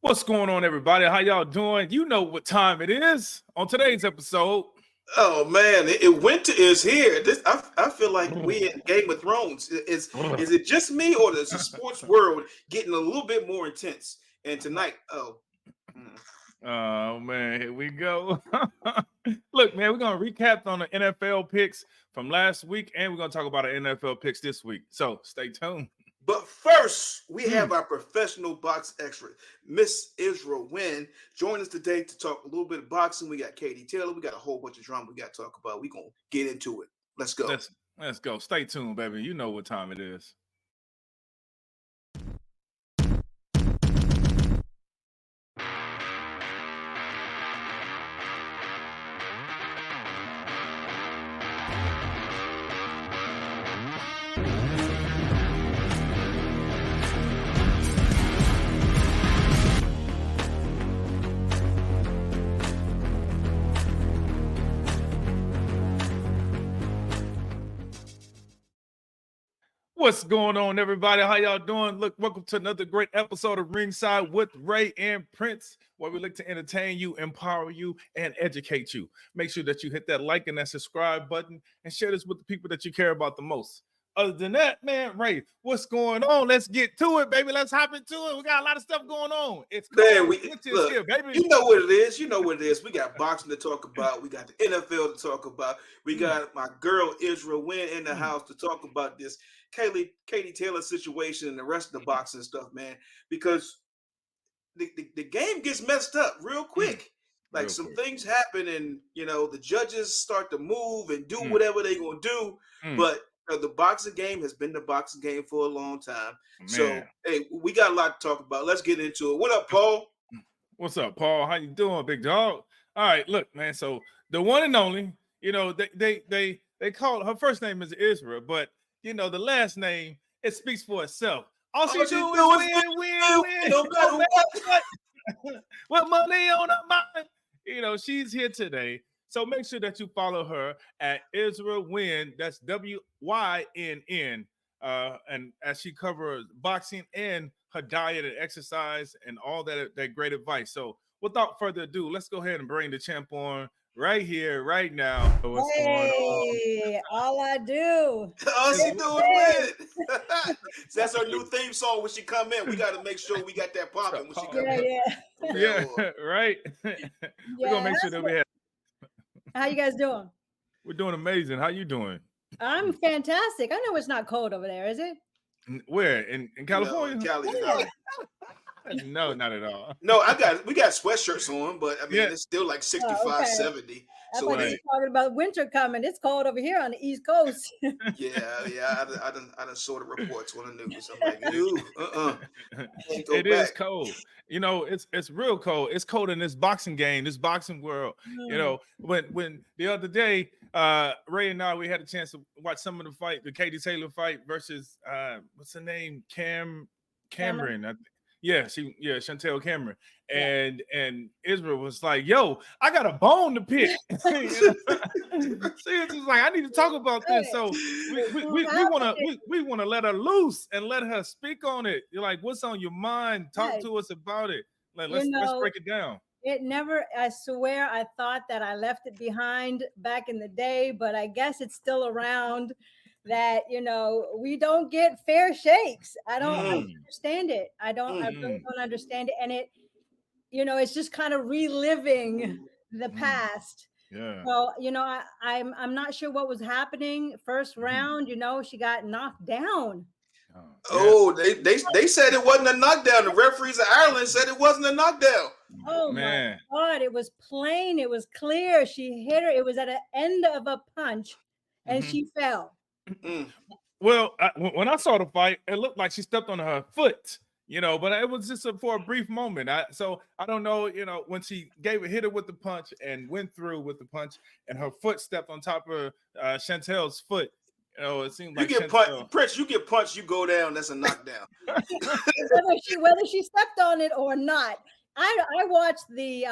What's going on, everybody? How y'all doing? You know what time it is on today's episode. Oh man, winter is here. I feel like we in Game of Thrones. Is it just me, or is the sports world getting a little bit more intense? And tonight, Oh man, here we go. Look, man, we're gonna recap on the NFL picks from last week, and we're gonna talk about our NFL picks this week. So stay tuned. But first, we have our professional box expert, Miss Israel Wynn, join us today to talk a little bit of boxing. We got Katie Taylor. We got a whole bunch of drama we got to talk about. We're going to get into it. Let's go. Let's go. Stay tuned, baby. You know what time it is. What's going on, everybody? How y'all doing? Look, welcome to another great episode of Ringside with Ray and Prince, where we look to entertain you, empower you, and educate you. Make sure that you hit that like and that subscribe button and share this with the people that you care about the most. Other than that, man, Ray, what's going on? Let's get to it, baby. Let's hop into it. We got a lot of stuff going on. It's cool. Man, look, here, baby. You know what it is. You know what it is. We got boxing to talk about. We got the NFL to talk about. We got my girl Israel Wynn in the house to talk about this Katie Taylor situation and the rest of the boxing stuff, man. Because the game gets messed up real quick. Like some things happen, and the judges start to move and do whatever they're gonna do, but the boxing game has been the boxing game for a long time. Man. So, hey, we got a lot to talk about. Let's get into it. What up, Paul? What's up, Paul? How you doing, big dog? All right, look, man. So the one and only, they call her first name is Israel, but the last name, it speaks for itself. All she do is win. No matter what. What money on her mind? She's here today. So make sure that you follow her at Israel Wynn. That's WYNN. And as she covers boxing and her diet and exercise and all that great advice. So without further ado, let's go ahead and bring the champ on right here, right now. What's going on? All I do. All she doing with it. That's our new theme song when she come in. We got to make sure we got that popping when she come in. Yeah, right. We're gonna make sure that we have. How you guys doing? We're doing amazing. How you doing? I'm fantastic. I know it's not cold over there, is it? Where? In California? No, in Cali. No, not at all. No, we got sweatshirts on, but I mean it's still like 65, 70. I thought you were talking about winter coming. It's cold over here on the East Coast. Yeah. I done saw the reports on the news. I'm like, It is cold. It's real cold. It's cold in this boxing game, this boxing world. When the other day, Ray and I, we had a chance to watch some of the fight, the Katie Taylor fight versus what's her name? Cameron. I think. Yeah, Chantelle Cameron. And Israel was like, yo, I got a bone to pick. See, it's just like, I need to talk about this. So we wanna let her loose and let her speak on it. You're like, what's on your mind? Talk to us about it. Let's break it down. I swear I thought that I left it behind back in the day, but I guess it's still around. That we don't get fair shakes. I don't understand it. I really don't understand it, and it's just kind of reliving the past. Yeah. So I'm not sure what was happening. First round, she got knocked down. They said it wasn't a knockdown. The referees of Ireland said it wasn't a knockdown. Oh man, my God! It was plain. It was clear. She hit her. It was at the end of a punch, and she fell. Well, when I saw the fight, it looked like she stepped on her foot, but it was just for a brief moment. So I don't know, when she hit her with the punch and went through with the punch, and her foot stepped on top of Chantelle's foot. It seemed like you get punched, Prince. You get punched, you go down. That's a knockdown. whether she stepped on it or not. I watched the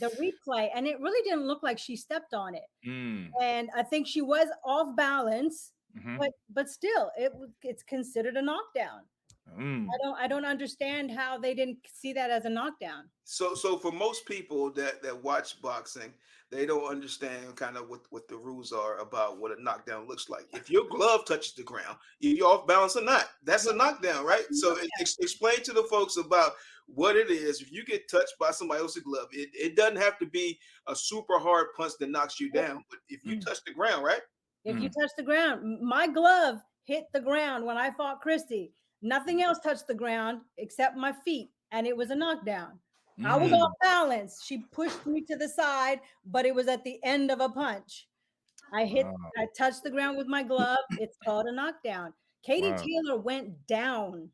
replay, and it really didn't look like she stepped on it. And I think she was off balance. But still, it's considered a knockdown. I don't understand how they didn't see that as a knockdown. So for most people that watch boxing, they don't understand kind of what the rules are about what a knockdown looks like. If your glove touches the ground, if you're off balance or not, that's a knockdown, right? So explain to the folks about what it is. If you get touched by somebody else's glove, it doesn't have to be a super hard punch that knocks you down. But if you touch the ground, right? If you touch the ground, my glove hit the ground when I fought Christy. Nothing else touched the ground except my feet, and it was a knockdown. I was off balance. She pushed me to the side, but it was at the end of a punch. I touched the ground with my glove. It's called a knockdown. Katie Taylor went down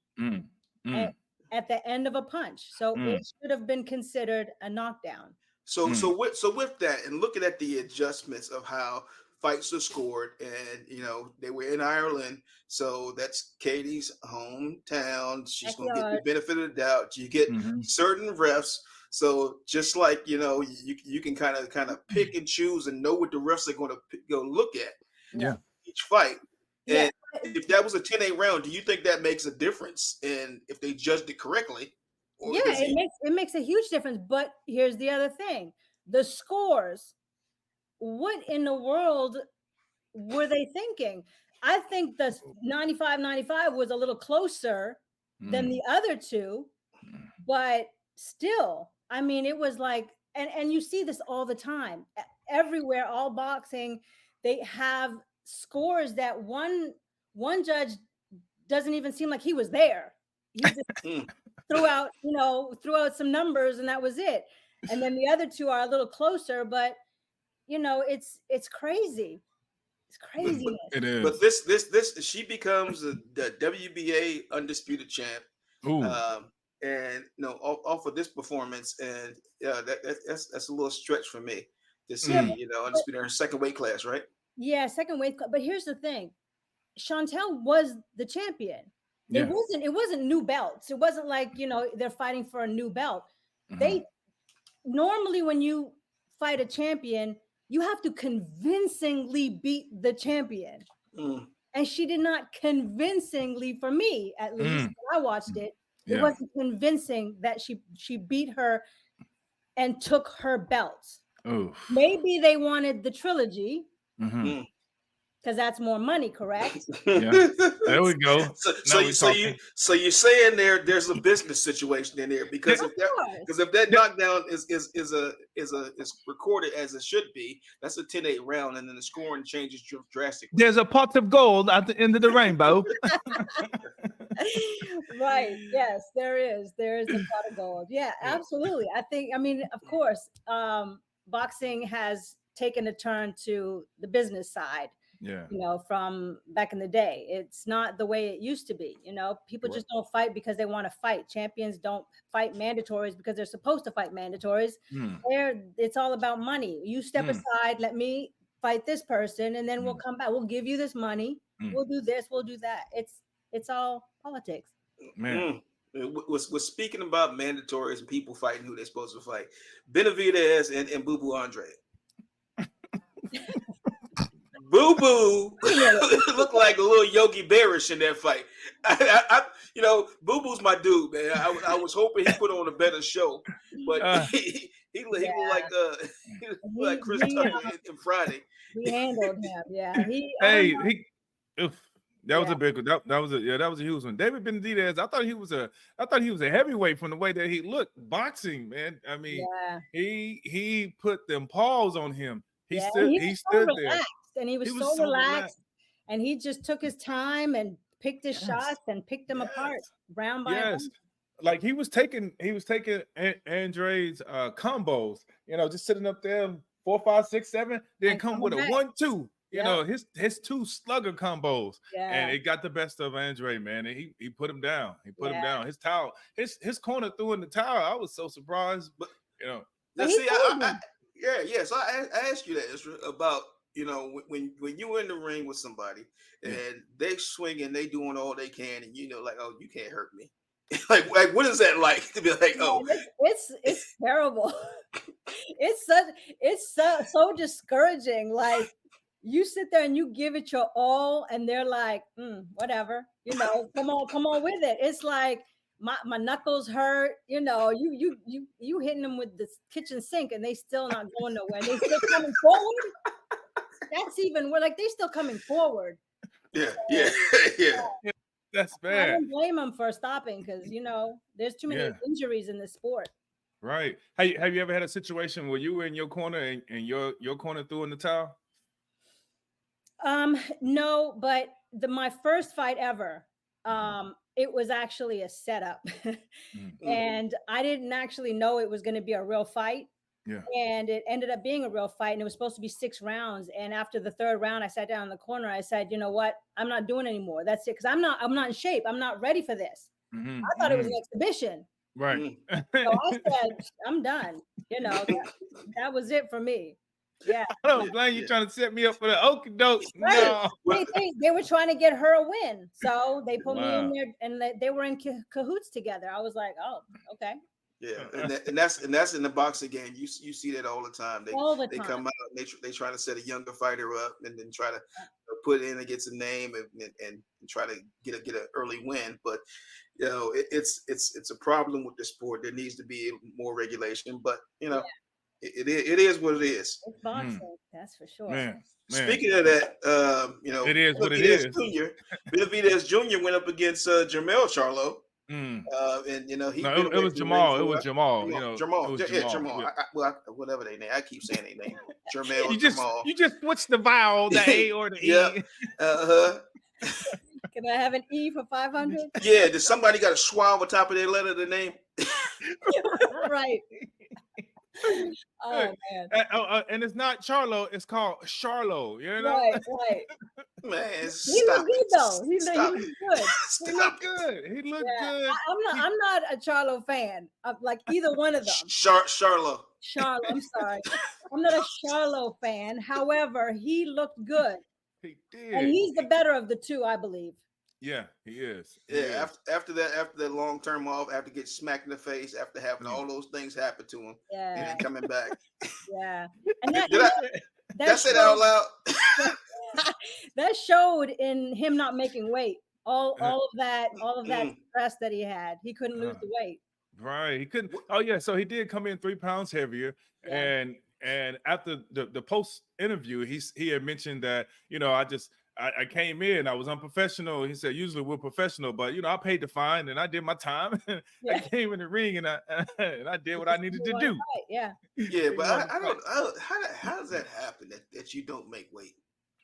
at the end of a punch. So it should have been considered a knockdown. So with that, and looking at the adjustments of how fights are scored, and they were in Ireland, so that's Katie's hometown. She's gonna get the benefit of the doubt. You get certain refs, so just like you can kind of pick and choose and know what the refs are going to go look at each fight. And if that was a 10-8 round, do you think that makes a difference in if they judged it correctly? It makes a huge difference. But here's the other thing: the scores. What in the world were they thinking? I think the 95-95 was a little closer than the other two, but still, I mean, it was like, and you see this all the time, everywhere, all boxing, they have scores that one judge doesn't even seem like he was there. He just threw out some numbers and that was it. And then the other two are a little closer, but it's crazy. It's craziness. It is. But this she becomes the WBA undisputed champ. And off of this performance, and that's a little stretch for me to see. Undisputed in her second weight class, right? Yeah, second weight class. But here's the thing: Chantelle was the champion. Yeah. It wasn't new belts. It wasn't like they're fighting for a new belt. They normally, when you fight a champion, you have to convincingly beat the champion. And she did not convincingly, for me at least, when I watched it, it wasn't convincing that she beat her and took her belts. Maybe they wanted the trilogy because that's more money, correct? There we go. So you're saying there's a business situation in there because if that knockdown is recorded as it should be, that's a 10-8 round, and then the scoring changes drastically. There's a pot of gold at the end of the rainbow. Right. Yes, there is. There is a pot of gold. Yeah, absolutely. Of course, boxing has taken a turn to the business side. From back in the day. It's not the way it used to be. People just don't fight because they want to fight. Champions don't fight mandatories because they're supposed to fight mandatories. It's all about money. You step aside, let me fight this person, and then we'll come back. We'll give you this money. We'll do this, we'll do that. It's all politics. Man. We're speaking about mandatories and people fighting who they're supposed to fight. Benavidez and Boo Boo Andrade. Boo Boo looked like a little Yogi Berrish in that fight. Boo Boo's my dude, man. I was hoping he put on a better show, but he looked like Chris Tucker in Friday. He handled him, yeah. That was a big one. That was a huge one. David Benavidez, I thought he was a heavyweight from the way that he looked boxing, man. I mean, he put them paws on him. He stood there. And he was so relaxed, and he just took his time and picked his shots and picked them apart round by round. Like he was taking Andrade's combos, just sitting up there 4, 5, 6, 7, then come with a 1-2. His 2 slugger combos, and it got the best of Andrade, man. And he put him down. He put him down. His towel, his corner threw in the towel. I was so surprised, but So I asked you that, Israel, about. When you were in the ring with somebody and they swinging, they doing all they can, and oh, you can't hurt me. like what is that like to be like, oh, it's terrible. It's so discouraging. Like you sit there and you give it your all, and they're like, whatever, come on with it. It's like my knuckles hurt, you hitting them with the kitchen sink, and they still not going nowhere. They still coming forward. That's even we're like they still coming forward. Yeah. That's bad. I don't blame them for stopping because there's too many injuries in this sport. Right. Have you ever had a situation where you were in your corner and your corner threw in the towel? No, but my first fight ever, it was actually a setup. And I didn't actually know it was going to be a real fight. Yeah. And it ended up being a real fight, and it was supposed to be 6 rounds. And after the 3rd round, I sat down in the corner. I said, you know what? I'm not doing anymore. That's it. Cause I'm not in shape. I'm not ready for this. I thought it was an exhibition. Right. So I said, I'm done. That was it for me. Yeah. I don't blame you trying to set me up for the okie doke. Right. No. They were trying to get her a win. So they put me in there, and they were in cahoots together. I was like, oh, okay. Yeah, and that's in the boxing game. You see that all the time. They come out, and they try to set a younger fighter up, and then try to put in against a name and try to get an early win. But it's a problem with the sport. There needs to be more regulation. But it is what it is. It's boxing, that's for sure. Man. Speaking of that, it is what it is. Benavidez Jr. went up against Jermall Charlo. And it was Jermall. It was Jermall. Jermall. Whatever they name. I keep saying their name. Jermall. You just switch the vowel, the A or the E. Yeah. Can I have an E for 500? Yeah. Does somebody got a schwa on top of their letter, the name? Right. Oh man. And it's not Charlo, it's called Charlo. Right. Man, he looked good though. He looked good. He looked good. Good. I'm not a Charlo fan of like either one of them. Charlo. I'm sorry. I'm not a Charlo fan. However, he looked good. He did. And he's the better of the two, I believe. Yeah, he is. After that long term off, after getting smacked in the face, after having all those things happen to him, and then coming back. Yeah. And did I say that out loud? That showed in him not making weight. All of that stress that he had. He couldn't lose the weight. Right. He couldn't. Oh yeah. So he did come in 3 pounds heavier, and after the post interview, he had mentioned that I came in, I was unprofessional. He said, usually we're professional, but I paid the fine and I did my time. I came in the ring and I did what I needed to do. Yeah. Yeah, but I don't. How does that happen that you don't make weight?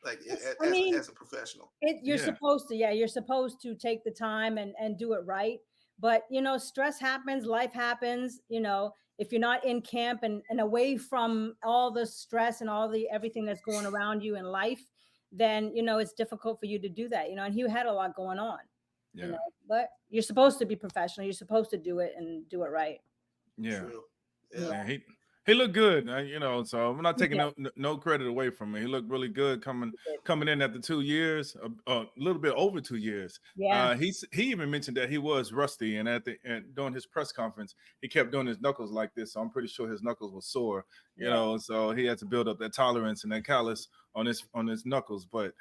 Like as a professional, you're supposed to. Yeah, you're supposed to take the time and do it right. But stress happens, life happens. If you're not in camp and away from all the stress and everything that's going around you in life, then it's difficult for you to do that. And he had a lot going on. But you're supposed to be professional. You're supposed to do it and do it right. Yeah. He looked good, so I'm not taking no credit away from him. He looked really good coming in after 2 years, a little bit over 2 years. Yeah. He even mentioned that he was rusty, and during his press conference, he kept doing his knuckles like this. So I'm pretty sure his knuckles were sore, so he had to build up that tolerance and that callus on his knuckles. But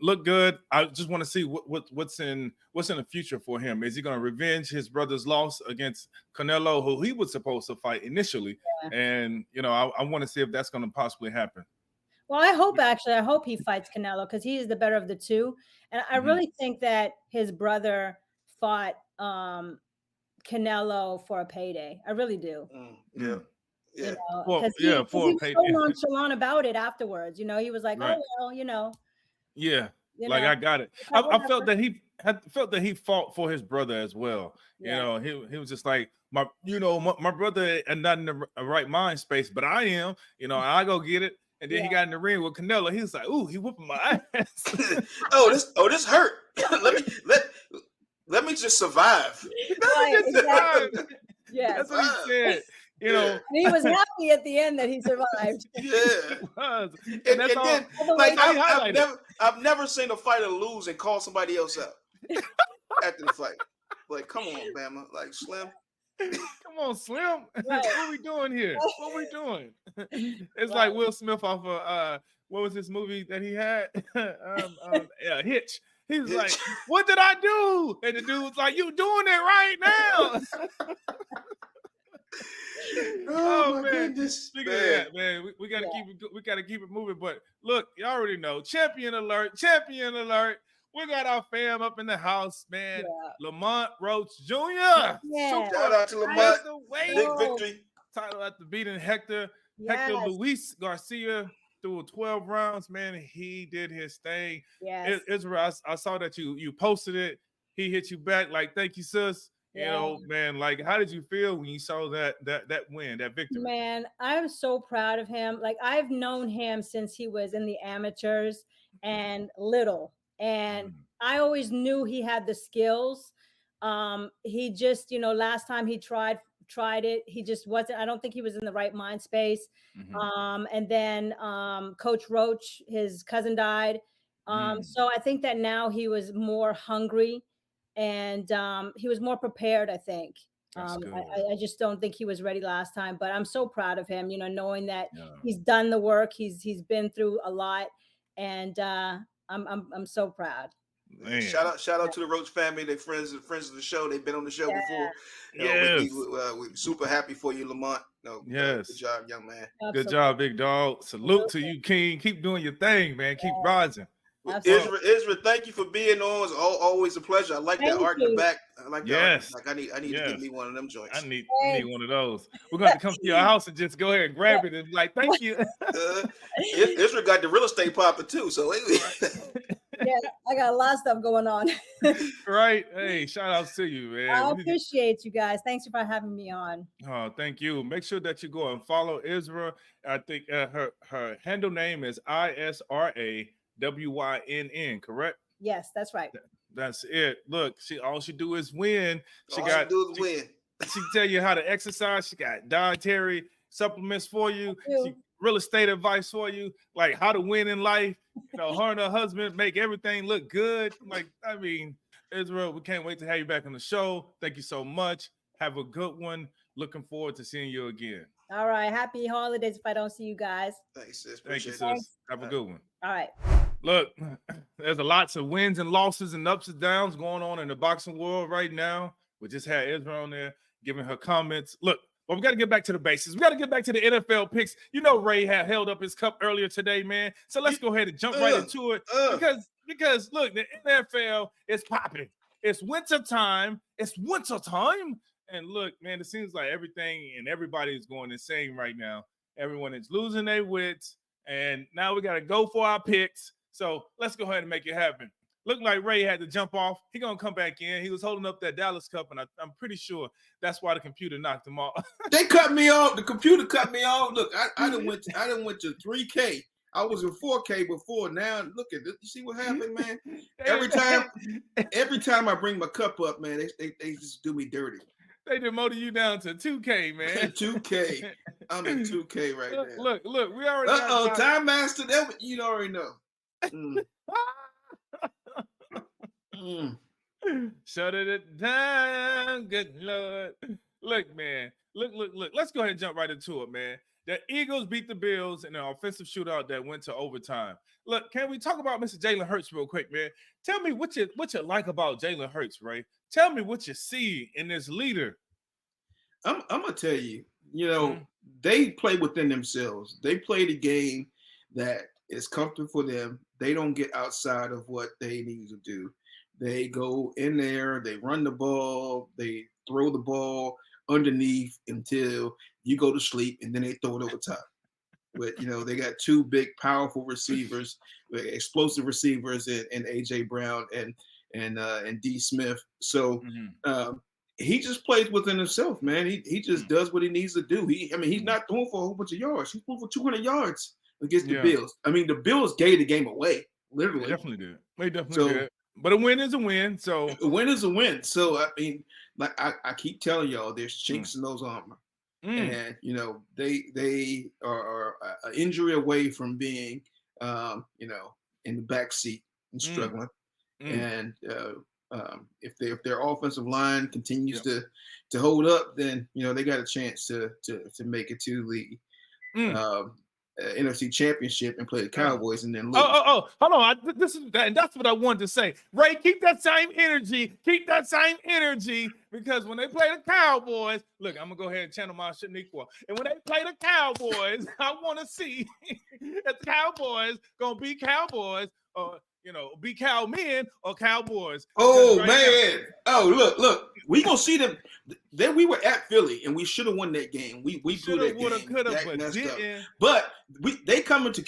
look good. I just want to see what's in the future for him. Is he going to revenge his brother's loss against Canelo, who he was supposed to fight initially? And I want to see if that's going to possibly happen. Well, I hope he fights Canelo because he is the better of the two. And I really think that his brother fought Canelo for a payday. I really do. Yeah. Because he was so nonchalant about it afterwards. He was like, right. "Oh well, Yeah, I got it. I felt that he fought for his brother as well. Yeah. He was just like my brother and not in the right mind space, but I am. I go get it. And then he got in the ring with Canelo. He was like, "Ooh, he whooping my ass." this hurt. let me just survive. Yeah, that's what he said. And he was happy at the end that he survived. Yeah, he was. And that's then, I've never seen a fighter lose and call somebody else out after the fight. Like, come on, Bama. Like, Slim. Come on, Slim. Right. What are we doing here? What are we doing? It's like Will Smith off of what was this movie that he had? Yeah, Hitch. He was like, "What did I do?" And the dude was like, "You doing it right now." Oh my man. goodness. Speaking of that, man, we gotta keep it moving. But look, you already know, champion alert. We got our fam up in the house, man. Lamont Roach Jr. Yeah. Shout out to Lamont. Big Oh. victory. Title after beating Hector Yes. Luis Garcia through 12 rounds, man. He did his thing. Yes. Israel, I saw that you posted it. He hit you back like, "Thank you, sis." You know, man, like, how did you feel when you saw that win, that victory? Man, I'm so proud of him. Like, I've known him since he was in the amateurs and little, and I always knew he had the skills. He just, last time he tried it, he just wasn't. I don't think he was in the right mind space. And then Coach Roach, his cousin, died. So I think that now he was more hungry, and he was more prepared, I think. I just don't think he was ready last time, but I'm so proud of him, knowing that he's done the work. He's been through a lot, and I'm so proud. Man. Shout out to the Roach family. They're friends of the show. They've been on the show before. We're super happy for you, Lamont. Good job, young man. Good job, big dog. Salute to you, King. Keep doing your thing, man. Keep rising. Israel, thank you for being on. It's always a pleasure. I like that art in the back. I like that. Like I need to get me one of them joints. I need one of those. We're going to come to your house and just go ahead and grab it and be like, "Thank you." Israel got the real estate popping too. So yeah, I got a lot of stuff going on. Right. Hey, shout outs to you, man. I appreciate you guys. Thanks for having me on. Oh, thank you. Make sure that you go and follow Israel. I think her handle name is ISRAWYNN, correct? Yes, that's right. That's it. Look, all she do is win. She tell you how to exercise. She got dietary supplements for you. She real estate advice for you, like how to win in life. Her and her husband make everything look good. Like, I mean, Israel, we can't wait to have you back on the show. Thank you so much. Have a good one. Looking forward to seeing you again. All right. Happy holidays if I don't see you guys. Thanks, sis. Thank you, sis. Have a good one. All right. Look, there's lots of wins and losses and ups and downs going on in the boxing world right now. We just had Israel on there giving her comments. Look, but we got to get back to the basics. We got to get back to the NFL picks. Ray had held up his cup earlier today, man. So let's go ahead and jump right into it. Because look, the NFL is popping. It's winter time. And look, man, it seems like everything and everybody is going insane right now. Everyone is losing their wits. And now we got to go for our picks. So let's go ahead and make it happen. Looked like Ray had to jump off. He's going to come back in. He was holding up that Dallas Cup, and I'm pretty sure that's why the computer knocked him off. They cut me off. The computer cut me off. Look, I done went to 3K. I was in 4K before. Now look at this. You see what happened, man? Every time I bring my cup up, man, they just do me dirty. They demoted you down to 2K, man. 2K. I'm in 2K right now. Look. We already. Time Master. You already know. Shut it down, good Lord. Look, man. Look. Let's go ahead and jump right into it, man. The Eagles beat the Bills in an offensive shootout that went to overtime. Look, can we talk about Mr. Jalen Hurts real quick, man? Tell me what you like about Jalen Hurts, Ray. Tell me what you see in this leader. I'm gonna tell you, they play within themselves. They play the game that is comfortable for them. They don't get outside of what they need to do. They go in there, they run the ball, they throw the ball underneath until you go to sleep, and then they throw it over top. But they got two big, powerful receivers, explosive receivers, in AJ Brown and D Smith. So he just plays within himself, man. He just does what he needs to do. He's not throwing for a whole bunch of yards. He's throwing for 200 yards against the Bills. I mean, the Bills gave the game away, literally. They definitely did. But a win is a win. So a win is a win. So I mean, like I keep telling y'all, there's chinks in those armor, and they are an injury away from being, in the back seat and struggling. And if their offensive line continues to hold up, then they got a chance to make it to the NFC Championship and play the Cowboys and then lose. Hold on. And that's what I wanted to say. Ray, keep that same energy. Because when they play the Cowboys, look, I'm gonna go ahead and channel my Shaniqua. And when they play the Cowboys, I want to see if the Cowboys gonna be Cowboys or be cowmen or Cowboys. Oh man! Look, we gonna see them. Then we were at Philly and we should have won that game. We blew that game. But didn't. But they come to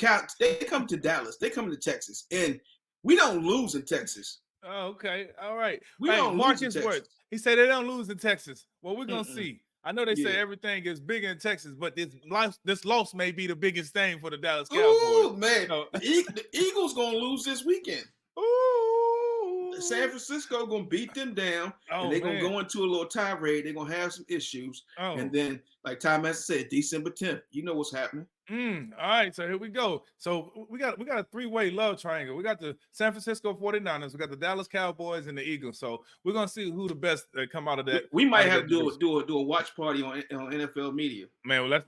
Dallas. They come to Texas, and we don't lose in Texas. Oh, okay, all right. We don't Marcus lose in Texas. He said they don't lose in Texas. Well, we're gonna see. I know they say everything is bigger in Texas, but this loss may be the biggest thing for the Dallas Cowboys. Oh man, the Eagles gonna lose this weekend. Ooh. San Francisco gonna beat them down, and they're gonna go into a little tirade. They're gonna have some issues, and then, like Ty Master said, December 10th. You know what's happening. All right, so here we go. So we got a three-way love triangle. We got the San Francisco 49ers, we got the Dallas Cowboys, and the Eagles. So we're gonna see who the best come out of that. We might have to do a watch party on NFL media. Man, well,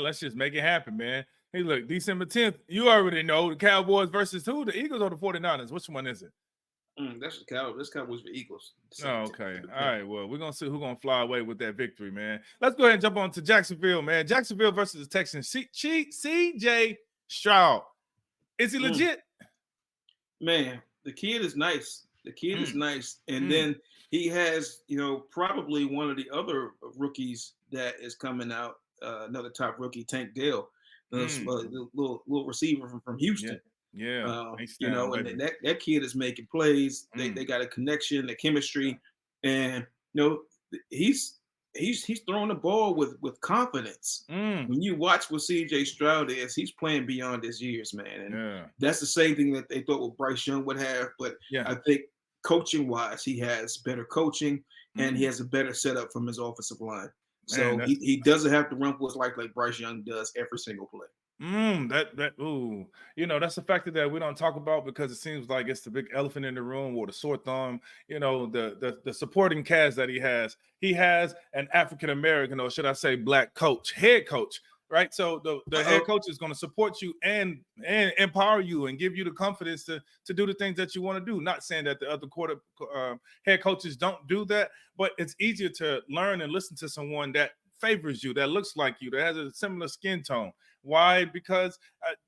let's just make it happen, man. Hey, look, December 10th. You already know the Cowboys versus who? The Eagles or the 49ers? Which one is it? That's the Cowboys. That's Cowboys for Eagles. Oh, okay. All right. Well, we're gonna see who's gonna fly away with that victory, man. Let's go ahead and jump on to Jacksonville, man. Jacksonville versus the Texans. CJ Stroud. Is he legit? Man, the kid is nice. And then he has, probably one of the other rookies that is coming out. Another top rookie, Tank Dell, the little receiver from Houston. Yeah. And that kid is making plays. They got a connection, the chemistry, and he's throwing the ball with confidence. When you watch what CJ Stroud is, he's playing beyond his years, man. And that's the same thing that they thought what Bryce Young would have. But I think coaching wise, he has better coaching and he has a better setup from his offensive line. So he doesn't have to run for his life like Bryce Young does every single play. That's a factor that we don't talk about because it seems like it's the big elephant in the room or the sore thumb. The supporting cast that he has. He has an African American, or should I say, black head coach, right? So the head coach is going to support you and empower you and give you the confidence to do the things that you want to do. Not saying that the other head coaches don't do that, but it's easier to learn and listen to someone that favors you, that looks like you, that has a similar skin tone. Why? Because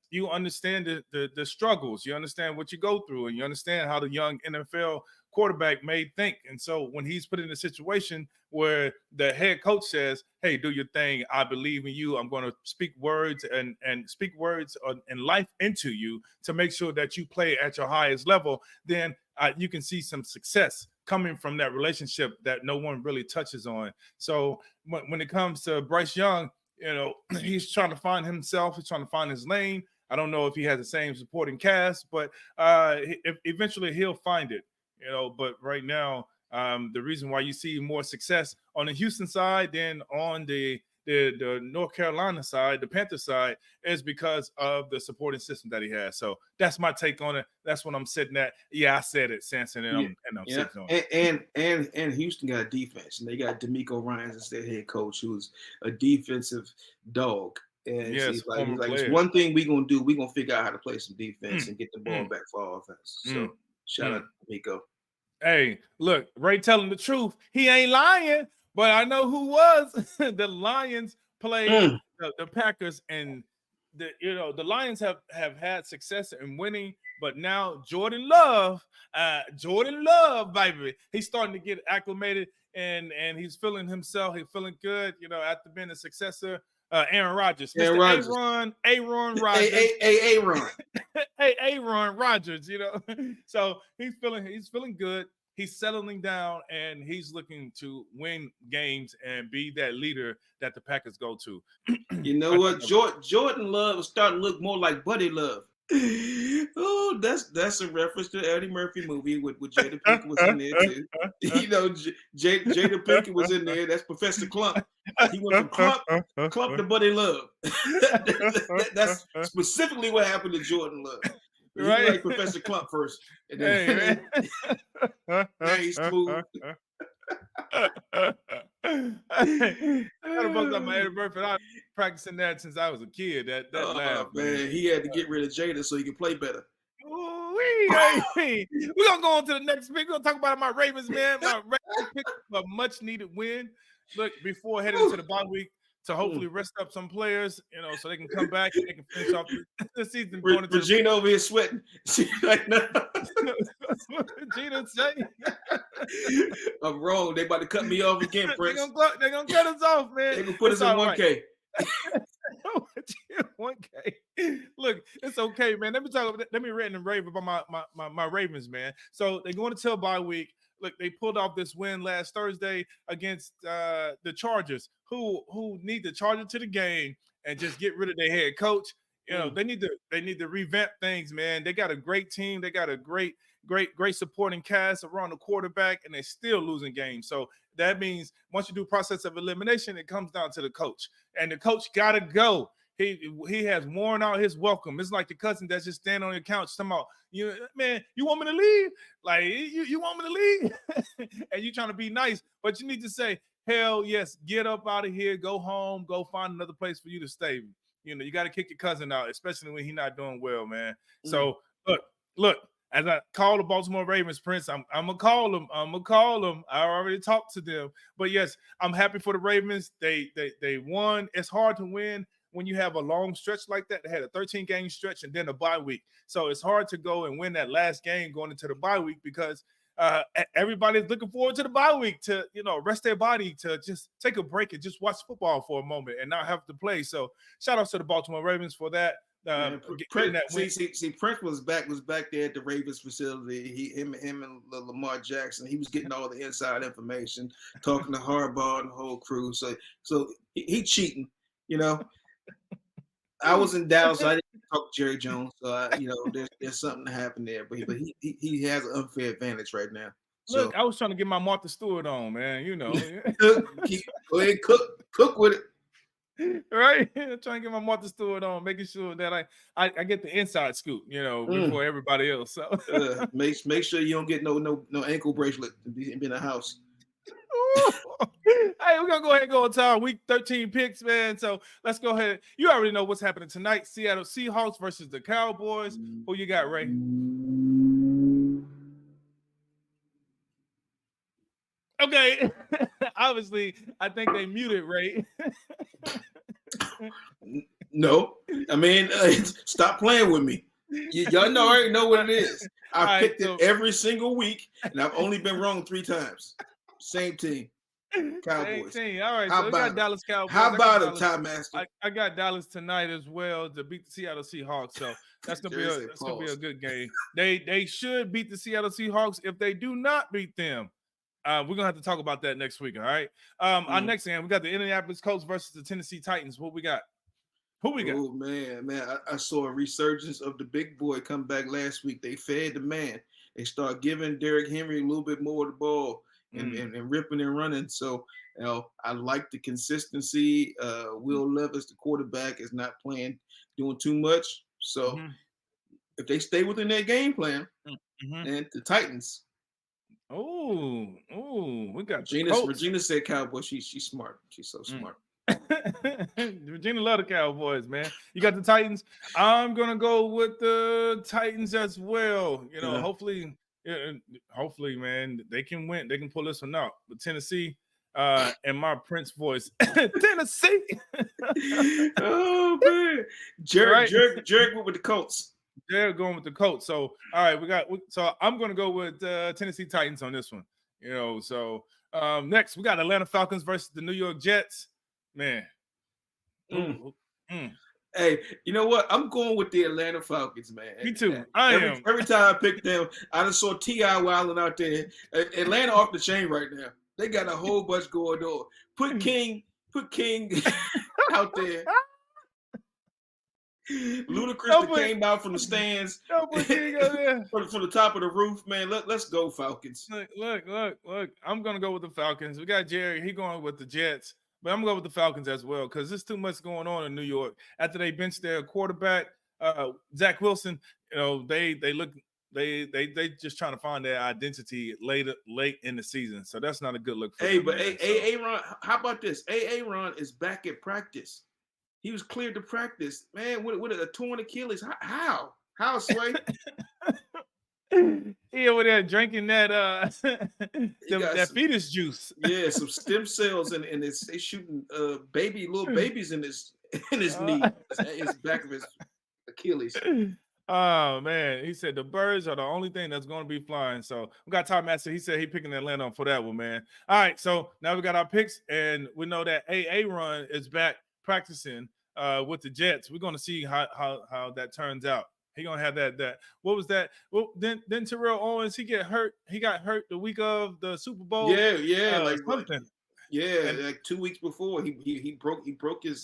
you understand the struggles, you understand what you go through, and you understand how the young NFL quarterback may think. And so when he's put in a situation where the head coach says, hey, do your thing, I believe in you, I'm going to speak words and speak words and life into you to make sure that you play at your highest level, then you can see some success coming from that relationship that no one really touches on. So when it comes to Bryce Young, he's trying to find himself. He's trying to find his lane. I don't know if he has the same supporting cast, but eventually he'll find it. But right now, the reason why you see more success on the Houston side than on the North Carolina side, the Panther side, is because of the supporting system that he has. So that's my take on it. That's what I'm sitting at. Yeah, I said it, Sanson, and I'm sitting on it. And Houston got a defense, and they got D'Amico Ryans as their head coach, who's a defensive dog. And he's like, it's one thing we're gonna do. We're gonna figure out how to play some defense and get the ball back for our offense. So shout out to D'Amico. Hey, look, Ray telling the truth. He ain't lying. But I know who was. The Lions played the Packers, and the Lions have had success in winning. But now Jordan Love, baby, he's starting to get acclimated, and he's feeling himself. He's feeling good, after being a successor. Aaron Rodgers, Aaron Rodgers. Aaron Rodgers, So he's feeling good. He's settling down, and he's looking to win games and be that leader that the Packers go to. You know what? Jordan Love is starting to look more like Buddy Love. Oh, that's a reference to the Eddie Murphy movie with Jada Pinkett was in there too. Jada Pinkett was in there. That's Professor Clump. He went from Clump to Buddy Love. That's specifically what happened to Jordan Love. He was like Professor Clump first, and then he's smooth. I bust out my Eddie Murphy. I've been practicing that since I was a kid. That laugh, man. He had to get rid of Jada so he could play better. We're gonna go on to the next pick. We're gonna talk about my Ravens, man. My Ravens pick a much needed win. Look, before heading into the bye week to hopefully rest up some players, so they can come back and they can finish off the season. Regina over here sweating. Regina say, I'm wrong. They about to cut me off again, Prince. They're gonna cut us off, man. They gonna put us in 1K. 1K. Look, it's okay, man. Let me rant and rave about my Ravens, man. So they're going to tell bye week. Look, they pulled off this win last Thursday against the Chargers, who need to charge it to the game and just get rid of their head coach. They need to revamp things, man. They got a great team. They got a great supporting cast around the quarterback, and they're still losing games. So that means once you do process of elimination, it comes down to the coach, and the coach got to go. He has worn out his welcome. It's like the cousin that's just standing on your couch talking about, man, you want me to leave? Like, you want me to leave? And you trying to be nice, but you need to say, hell yes, get up out of here, go home, go find another place for you to stay. You got to kick your cousin out, especially when he's not doing well, man. So look, as I call the Baltimore Ravens, Prince, I'm gonna call them. I already talked to them, but yes, I'm happy for the Ravens. They won. It's hard to win when you have a long stretch like that. They had a 13-game stretch and then a bye week, so it's hard to go and win that last game going into the bye week because everybody's looking forward to the bye week to rest their body, to just take a break and just watch football for a moment and not have to play. So shout out to the Baltimore Ravens for that. Prince was back there at the Ravens facility. Him and Lamar Jackson. He was getting all the inside information, talking to Harbaugh and the whole crew. So he cheating, I was in Dallas, so I didn't talk to Jerry Jones. So there's something to happen there. But he has an unfair advantage right now. Look, I was trying to get my Martha Stewart on, man. Go ahead, cook with it. Right, trying to get my Martha Stewart on, making sure that I get the inside scoop, before everybody else. So make sure you don't get no ankle bracelet to be in the house. Hey, we're gonna go ahead and go into our week 13 picks, man. So let's go ahead. You already know what's happening tonight. Seattle Seahawks versus the Cowboys. Who you got, Ray? Okay. Obviously, I think they muted Ray. No, I mean, stop playing with me. Y'all already know what it is. I picked it every single week, and I've only been wrong 3 times. Same team, Cowboys. Same team. All right, so we got Dallas Cowboys. How about it, Time Master? I got Dallas tonight as well to beat the Seattle Seahawks. So that's gonna be a good game. They should beat the Seattle Seahawks. If they do not beat them, we're gonna have to talk about that next week. All right. Our next game, we got the Indianapolis Colts versus the Tennessee Titans. What we got? Who we got? Oh man, I saw a resurgence of the big boy come back last week. They fed the man. They start giving Derrick Henry a little bit more of the ball and ripping and running. So I like the consistency. Will Levis, the quarterback, is not doing too much. So if they stay within their game plan, and the Titans. Oh, we got Regina said Cowboys. She's smart. She's so smart. Regina love the Cowboys, man. You got the Titans. I'm gonna go with the Titans as well. Hopefully, man, they can win. They can pull this one out. But Tennessee, and my Prince voice, Tennessee. Oh man, Jared went with the Colts. They're going with the Colts. So all right, so I'm gonna go with Tennessee Titans on this one. So next we got Atlanta Falcons versus the New York Jets. Man. Hey, you know what? I'm going with the Atlanta Falcons, man. Me too. Every time I pick them, I just saw T.I. wilding out there. Atlanta off the chain right now. They got a whole bunch going on. Put King out there. Ludacris came out from the stands from the top of the roof, man. Let's go Falcons. Look. I'm gonna go with the Falcons. We got Jerry. He going with the Jets, but I'm gonna go with the Falcons as well because there's too much going on in New York. After they benched their quarterback, Zach Wilson, they look They just trying to find their identity late in the season. So that's not a good look for them. But Aaron, how about this? Aaron is back at practice. He was cleared to practice, man, with a torn Achilles. How, Sway? He over there drinking that that fetus juice. Yeah, some stem cells, and they shooting little babies in his knee, his back of his Achilles. Oh man, he said the birds are the only thing that's going to be flying. So we got Top Master. He said he picking Atlanta for that one, man. All right, so now we got our picks, and we know that Aaron is back practicing with the Jets. We're going to see how that turns out. He gonna have that. What was that? Well, then Terrell Owens, he got hurt the week of the Super Bowl. Yeah, like something. Yeah, like 2 weeks before he broke his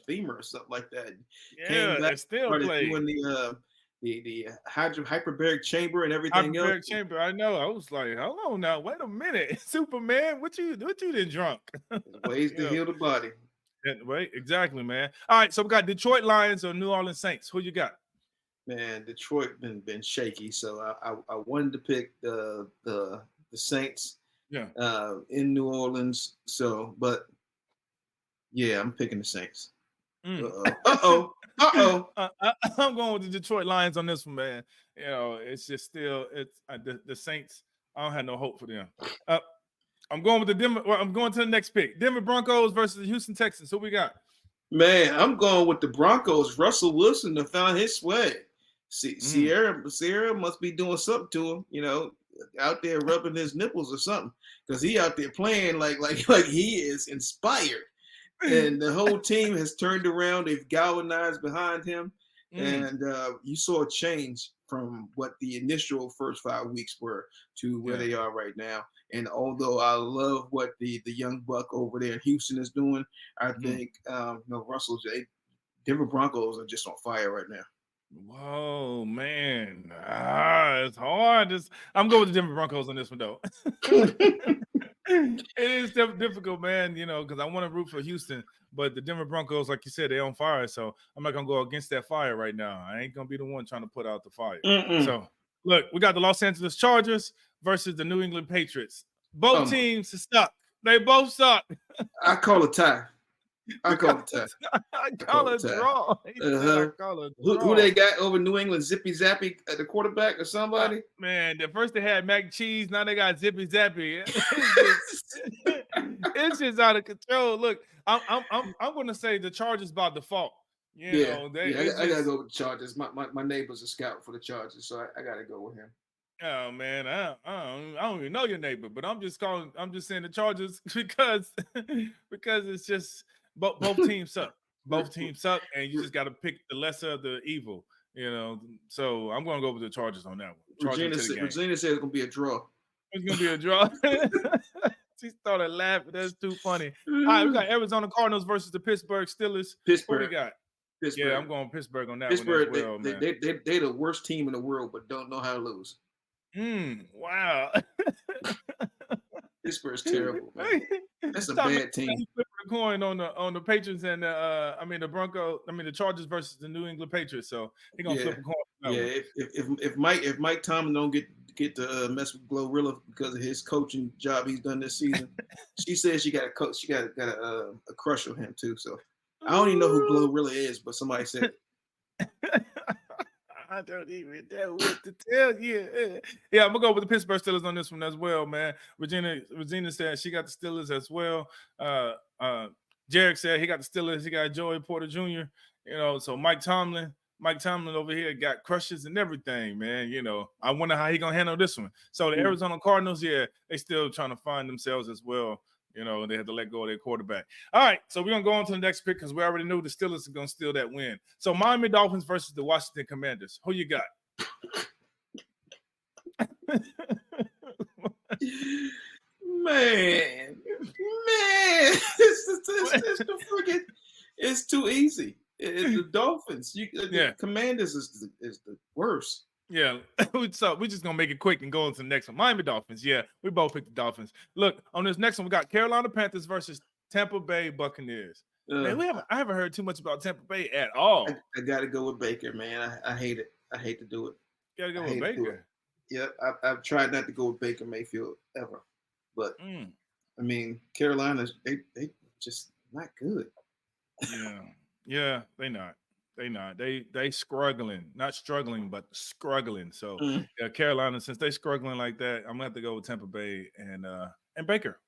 femur or something like that. Yeah, came back, still played doing the hyperbaric chamber and everything else. Hyperbaric chamber. I know. I was like, hold on now, wait a minute, Superman, what you done drunk? Ways to heal the body. Right, exactly, man. All right, so we got Detroit Lions or New Orleans Saints. Who you got? Man, Detroit been shaky, so I wanted to pick the Saints. Yeah. In New Orleans. So, but yeah, I'm picking the Saints. Uh-oh. I'm going with the Detroit Lions on this one, man. You know, it's just still the Saints. I don't have no hope for them. I'm going with the Denver. Well, I'm going to the next pick. Denver Broncos versus the Houston Texans. Who we got? Man, I'm going with the Broncos. Russell Wilson have found his swag. Sierra must be doing something to him, you know, out there rubbing his nipples or something, because he out there playing like he is inspired. And the whole team has turned around. They've galvanized behind him. And you saw a change from what the initial first 5 weeks were to where they are right now. And although I love what the young buck over there in Houston is doing, I think Denver Broncos are just on fire right now. Whoa, man. It's hard. I'm going with the Denver Broncos on this one, though. It is difficult, man, you know, because I want to root for Houston, but the Denver Broncos, like you said, they're on fire. So I'm not going to go against that fire right now. I ain't going to be the one trying to put out the fire. So, look, we got the Los Angeles Chargers versus the New England Patriots. Both teams suck. They both suck. I call a tie. I call it a tie. I call it a draw. Who they got over New England? Zippy Zappy at the quarterback or somebody? Man, at first they had mac and cheese. Now they got Zippy Zappy. It's just out of control. Look, I'm going to say the Chargers by default. You know, I gotta go with the Chargers. My neighbor's a scout for the Chargers, so I gotta go with him. Oh man, I don't even know your neighbor, but I'm just saying the Chargers because it's just. Both teams suck. Both teams suck, and you just got to pick the lesser of the evil, you know. So I'm going to go with the Chargers on that one. Regina said it's going to be a draw. It's going to be a draw. She started laughing. That's too funny. All right, we got Arizona Cardinals versus the Pittsburgh Steelers. Pittsburgh. What we got? Pittsburgh. Yeah, I'm going Pittsburgh on that Pittsburgh, one as well, man. They're the worst team in the world, but don't know how to lose. Wow. Pittsburgh's terrible, man. That's a bad team. Flip a coin on the Patriots and the Chargers versus the New England Patriots. So he gonna flip a coin. Yeah, if Mike Tomlin don't get to mess with Glorilla because of his coaching job he's done this season, she says she got a coach. She got a crush on him too. So I don't even know who Glorilla is, but somebody said it. I don't even know what to tell you. Yeah, I'm gonna go with the Pittsburgh Steelers on this one as well, man. Regina said she got the Steelers as well. Jarek said he got the Steelers. He got Joey Porter Jr. You know, so Mike Tomlin over here got crushes and everything, man. You know, I wonder how he gonna handle this one. So the Arizona Cardinals, they still trying to find themselves as well. You know, they had to let go of their quarterback. All right, so we're going to go on to the next pick because we already knew the Steelers are going to steal that win. So Miami Dolphins versus the Washington Commanders. Who you got? Man, it's too easy. It's the Dolphins. The Commanders is the worst. Yeah, so we're just gonna make it quick and go on to the next one. Miami Dolphins. Yeah, we both picked the Dolphins. Look, on this next one, we got Carolina Panthers versus Tampa Bay Buccaneers. Man, I haven't heard too much about Tampa Bay at all. I got to go with Baker, man. I hate it. I hate to do it. Gotta go with Baker. Yep, I've tried not to go with Baker Mayfield ever, but I mean, Carolina's they just not good. Yeah, they not. They struggling, not struggling, but struggling. So yeah, Carolina, since they struggling like that, I'm gonna have to go with Tampa Bay and Baker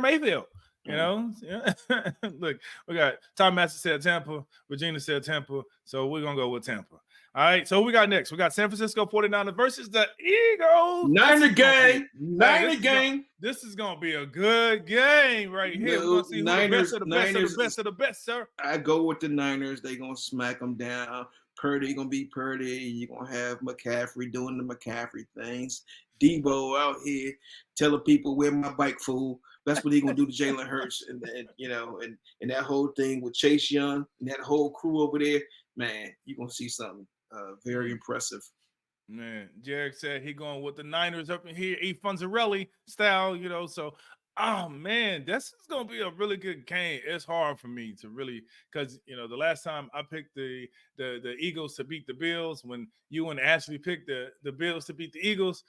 Mayfield. You know, yeah. Look, we got Tom Master said Tampa, Regina said Tampa, so we're gonna go with Tampa. All right, so we got next. We got San Francisco 49ers versus the Eagles. Niner game. This is gonna be a good game right here. We're gonna see who the best of the best of the best of the best, sir. I go with the Niners. They're gonna smack them down. Purdy gonna be Purdy. You're gonna have McCaffrey doing the McCaffrey things. Debo out here telling people where my bike, fool. That's what he's gonna do to Jalen Hurts, and that whole thing with Chase Young and that whole crew over there. Man, you're gonna see something very impressive. Man, Jarek said he going with the Niners up in here, E. Funzarelli style, So, oh man, this is gonna be a really good game. It's hard for me to really, because the last time I picked the Eagles to beat the Bills, when you and Ashley picked the Bills to beat the Eagles,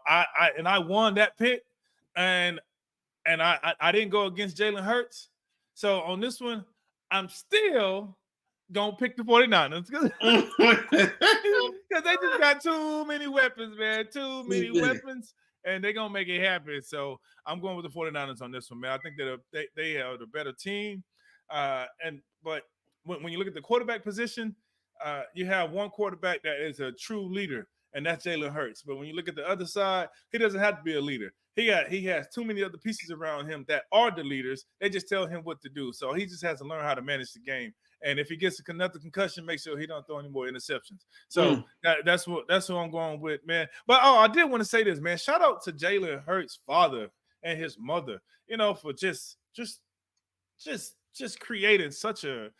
I won that pick, and I didn't go against Jalen Hurts. So on this one, I'm still gonna pick the 49ers because they just got too many weapons, man. Too many weapons, and they're gonna make it happen. So I'm going with the 49ers on this one, man. I think that they are the better team. But when you look at the quarterback position, you have one quarterback that is a true leader, and that's Jalen Hurts. But when you look at the other side, he doesn't have to be a leader. He has too many other pieces around him that are the leaders. They just tell him what to do. So he just has to learn how to manage the game. And if he gets another concussion, make sure he don't throw any more interceptions. So that's who I'm going with, man. But I did want to say this, man. Shout out to Jalen Hurts' father and his mother, for just creating such a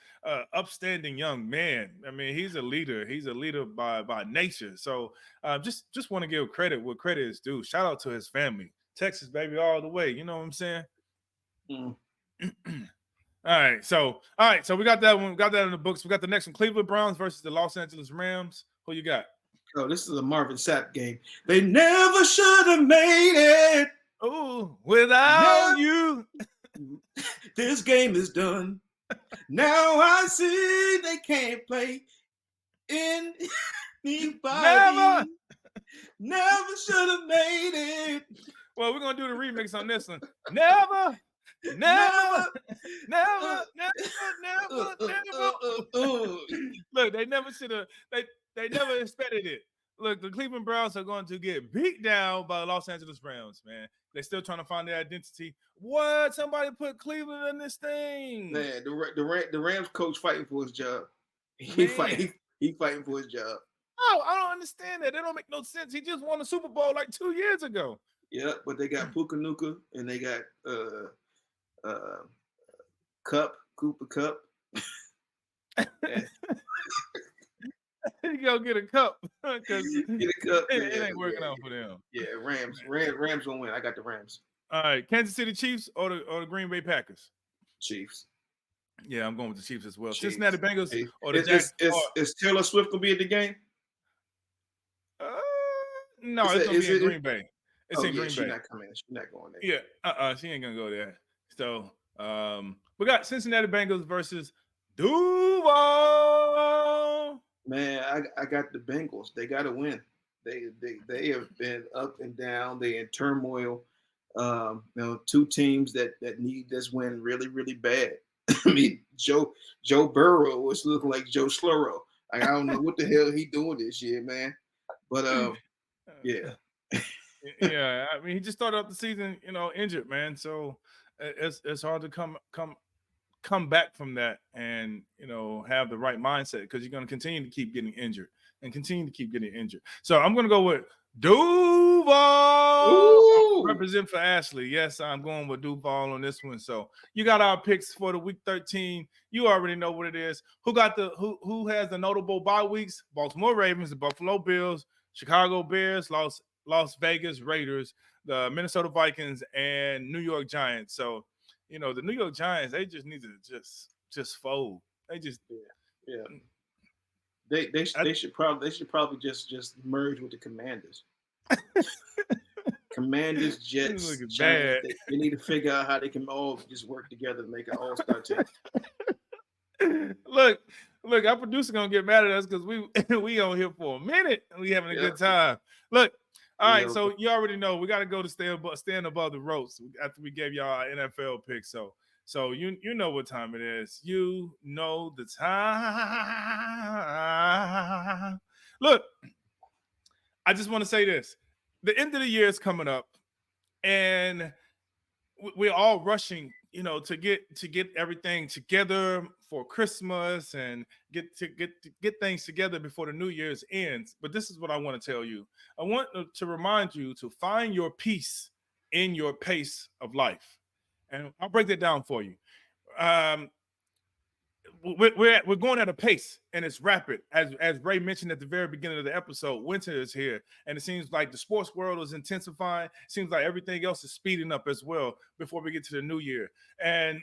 upstanding young man. I mean, he's a leader. He's a leader by nature. So just want to give credit where credit is due. Shout out to his family. Texas, baby, all the way. You know what I'm saying? All right, so we got that one. We got that in the books. We got the next one: Cleveland Browns versus the Los Angeles Rams. Who you got? Oh, this is a Marvin Sapp game. They never should have made it. Oh, without you. This game is done. Now I see they can't play anybody. Never should have made it. Well, we're gonna do the remix on this one. Never. Look, they never should have. They never expected it. Look, the Cleveland Browns are going to get beat down by the Los Angeles Rams, man. They're still trying to find their identity. What? Somebody put Cleveland in this thing. Man, the Rams coach fighting for his job. He fighting for his job. Oh, I don't understand that. That don't make no sense. He just won the Super Bowl like 2 years ago. Yeah, but they got Puka Nuka and they got Cooper Cup. You go get a cup because it ain't working out for them. Yeah, Rams gonna win. I got the Rams. All right, Kansas City Chiefs or the Green Bay Packers? Chiefs. Yeah, I'm going with the Chiefs as well. Chiefs. Cincinnati Bengals or the Jags. Is Taylor Swift gonna be at the game? No, it's gonna be in Green Bay. It's in Green Bay. She's not coming. She's not going there. Yeah, she ain't gonna go there. So we got Cincinnati Bengals versus Duval. Man, I got the Bengals. They got to win. They have been up and down. They're in turmoil. Two teams that need this win really, really bad. I mean, Joe Burrow was looking like Joe Slurrow. I don't know what the hell he doing this year, man. But yeah. Yeah, I mean, he just started up the season, injured, man. So it's hard to come back from that and have the right mindset because you're going to continue to keep getting injured. So I'm going to go with Duval. Represent for Ashley. Yes, I'm going with Duval on this one. So you got our picks for the week 13. You already know what it is. Who has the notable bye weeks? Baltimore Ravens, the Buffalo Bills, Chicago Bears, Las Vegas Raiders, the Minnesota Vikings, and New York Giants. So the New York Giants, they just need to just fold. They just They should probably just merge with the Commanders. Commanders, Jets, Giants. They need to figure out how they can all just work together to make an all-star team. Look, our producer gonna get mad at us because we on here for a minute and we having a good time. Look, all right, so you already know we got to go to stand above the ropes after we gave y'all our NFL pick. So you know what time it is. You know the time. Look, I just want to say this: the end of the year is coming up, and we're all rushing, to get everything together for Christmas and get things together before the New Year's ends. But this is what I want to tell you. I want to remind you to find your peace in your pace of life, and I'll break that down for you. We're going at a pace, and it's rapid. As Ray mentioned at the very beginning of the episode, winter is here, and it seems like the sports world is intensifying. It seems like everything else is speeding up as well before we get to the new year. And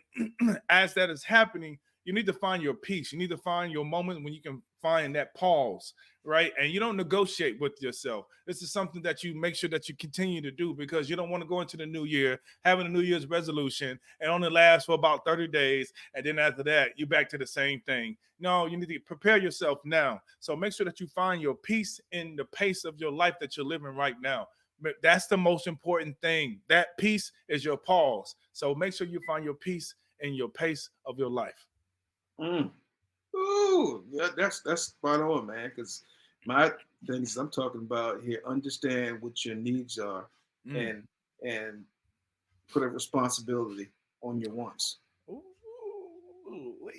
as that is happening, you need to find your peace. You need to find your moment when you can find that pause, right? And you don't negotiate with yourself. This is something that you make sure that you continue to do, because you don't want to go into the new year having a New Year's resolution and only lasts for about 30 days. And then after that, you're back to the same thing. No, you need to prepare yourself now. So make sure that you find your peace in the pace of your life that you're living right now. But that's the most important thing. That peace is your pause. So make sure you find your peace in your pace of your life. Ooh, yeah, that's spot on, man. Because my things I'm talking about here, understand what your needs are, and put a responsibility on your wants.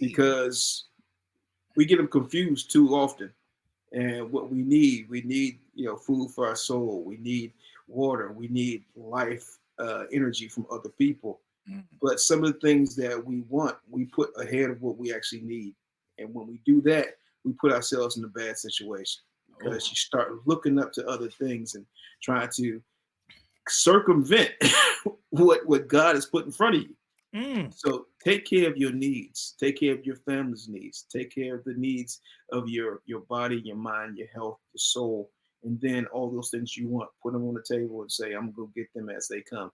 Because we get them confused too often. And what we need, food for our soul. We need water. We need life, energy from other people. But some of the things that we want, we put ahead of what we actually need. And when we do that, we put ourselves in a bad situation, because you start looking up to other things and trying to circumvent what God has put in front of you. So take care of your needs. Take care of your family's needs. Take care of the needs of your body, your mind, your health, your soul. And then all those things you want, put them on the table and say, I'm going to go get them as they come.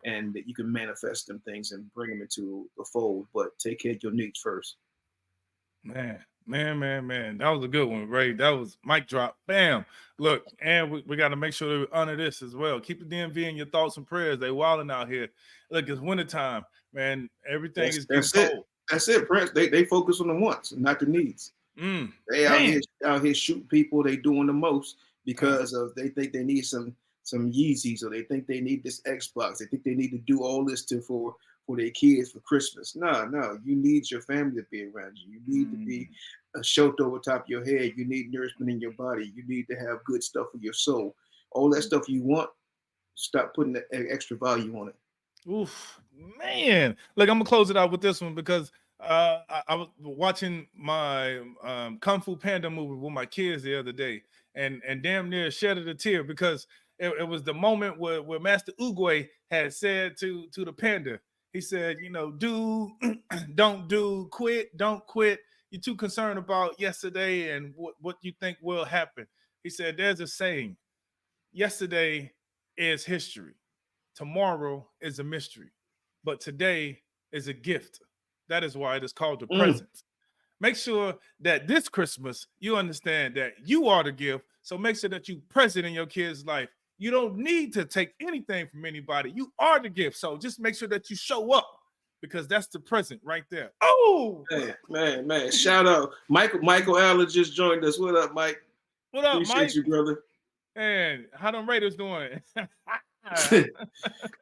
And that you can manifest them things and bring them into the fold, but take care of your needs first. Man. That was a good one, Ray. That was mic drop. Bam. Look, and we got to make sure that we honor this as well. Keep the DMV in your thoughts and prayers. They wilding out here. Look, it's wintertime, man. Everything is getting cold. That's it, Prince. They focus on the wants, not the needs. They out here shooting people. They doing the most because of they think they need some Yeezys, or they think they need this Xbox. They think they need to do all this for their kids for Christmas. No, you need your family to be around you. You need to be a shelter over top of your head. You need nourishment in your body. You need to have good stuff for your soul. All that stuff you want, stop putting the extra value on it. Oof, man. Look, I'm gonna close it out with this one, because I was watching my Kung Fu Panda movie with my kids the other day, and damn near shedded a tear, because it was the moment where Master Oogway had said to the panda, he said, do, don't do, quit, don't quit. You're too concerned about yesterday and what you think will happen. He said, there's a saying, yesterday is history. Tomorrow is a mystery. But today is a gift. That is why it is called the present. Make sure that this Christmas, you understand that you are the gift. So make sure that you present in your kids' life. You don't need to take anything from anybody. You are the gift. So just make sure that you show up, because that's the present right there. Oh, man. Shout out. Michael Allen just joined us. What up, Mike? What up, Appreciate Mike? you, brother. Man, how them Raiders doing?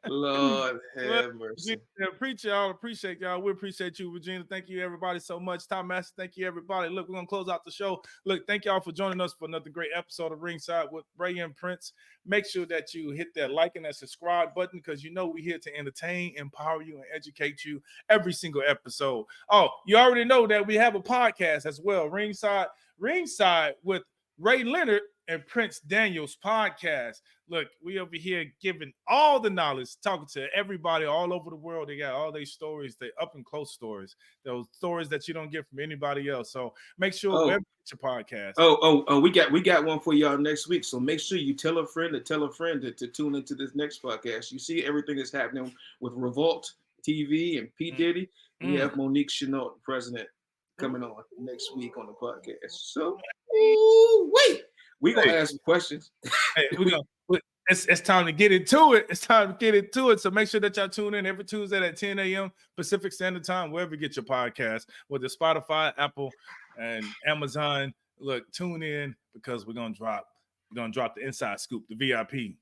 Lord have mercy. Appreciate y'all. We appreciate you, Regina. Thank you, everybody, so much. Tom Master, thank you, everybody. Look, we're gonna close out the show. Look, thank y'all for joining us for another great episode of Ringside with Ray and Prince. Make sure that you hit that like and that subscribe button, because we're here to entertain, empower you, and educate you every single episode. Oh, you already know that we have a podcast as well, Ringside with Ray Leonard and Prince Daniels podcast. Look, we over here giving all the knowledge, talking to everybody all over the world. They got all their stories, they up and close stories, those stories that you don't get from anybody else. So make sure wherever you get your podcast. We got one for y'all next week. So make sure you tell a friend to tune into this next podcast. You see everything that's happening with Revolt TV and P. Diddy. We have Monique Chenault, the president, coming on next week on the podcast. So wait. We're gonna ask some questions. Hey, it's time to get into it. It's time to get into it. So make sure that y'all tune in every Tuesday at 10 a.m. Pacific Standard Time, wherever you get your podcast, whether it's Spotify, Apple, and Amazon. Look, tune in because we're gonna drop the inside scoop, the VIP.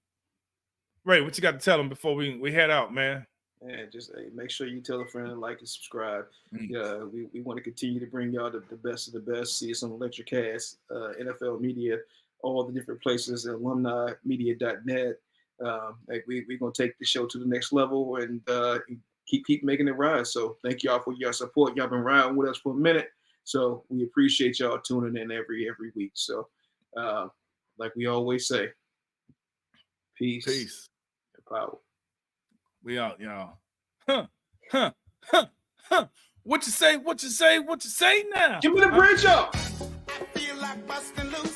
Ray, what you got to tell them before we head out, man? And just make sure you tell a friend, like and subscribe. We want to continue to bring y'all the best of the best. See us on Electricast, NFL Media, all the different places, alumnimedia.net. We're going to take the show to the next level and keep making it rise. So thank y'all for your support. Y'all been riding with us for a minute. So we appreciate y'all tuning in every week. So like we always say, peace. And power. We out, y'all. What you say? What you say now? Give me the bridge up. I feel like busting loose.